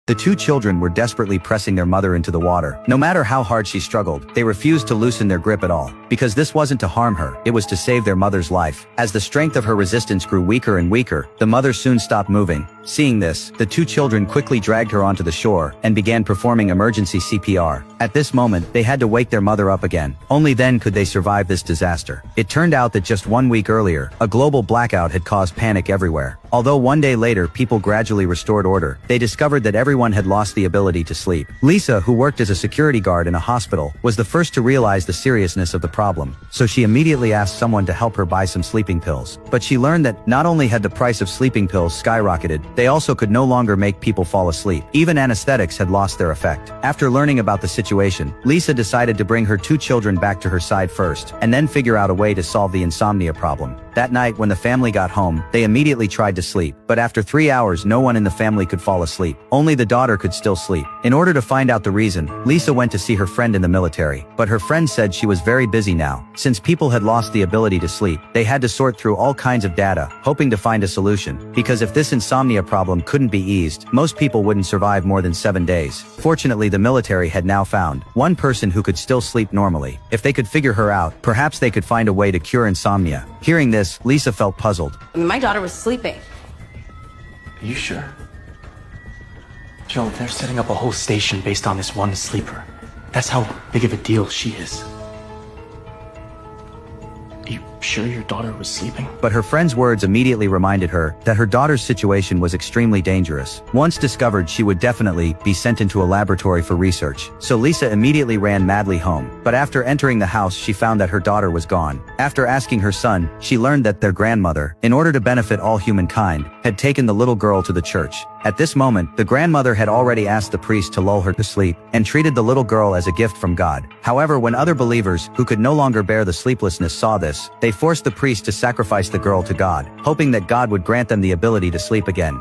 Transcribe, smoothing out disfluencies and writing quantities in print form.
The two children were desperately pressing their mother into the water. No matter how hard she struggled, they refused to loosen their grip at all. Because this wasn't to harm her, it was to save their mother's life. As the strength of her resistance grew weaker and weaker, the mother soon stopped moving. Seeing this, the two children quickly dragged her onto the shore and began performing emergency CPR. At this moment, they had to wake their mother up again. Only then could they survive this disaster. It turned out that just 1 week earlier, a global blackout had caused panic everywhere. Although 1 day later people gradually restored order, they discovered that everyone had lost the ability to sleep. Lisa, who worked as a security guard in a hospital, was the first to realize the seriousness of the problem, so she immediately asked someone to help her buy some sleeping pills. But she learned that not only had the price of sleeping pills skyrocketed, they also could no longer make people fall asleep. Even anesthetics had lost their effect. After learning about the situation, Lisa decided to bring her two children back to her side first, and then figure out a way to solve the insomnia problem. That night when the family got home, they immediately tried to sleep, but after 3 hours no one in the family could fall asleep. Only the daughter could still sleep. In order to find out the reason, Lisa went to see her friend in the military, but her friend said she was very busy now. Since people had lost the ability to sleep, they had to sort through all kinds of data, hoping to find a solution, because if this insomnia problem couldn't be eased, most people wouldn't survive more than 7 days. Fortunately, the military had now found one person who could still sleep normally. If they could figure her out, perhaps they could find a way to cure insomnia. Hearing this, Lisa felt puzzled. My daughter was sleeping. Are you sure? Joe, they're setting up a whole station based on this one sleeper. That's how big of a deal she is. Are you sure your daughter was sleeping? But her friend's words immediately reminded her that her daughter's situation was extremely dangerous. Once discovered, she would definitely be sent into a laboratory for research. So Lisa immediately ran madly home. But after entering the house, she found that her daughter was gone. After asking her son, she learned that their grandmother, in order to benefit all humankind, had taken the little girl to the church. At this moment, the grandmother had already asked the priest to lull her to sleep, and treated the little girl as a gift from God. However, when other believers, who could no longer bear the sleeplessness, saw this, they forced the priest to sacrifice the girl to God, hoping that God would grant them the ability to sleep again.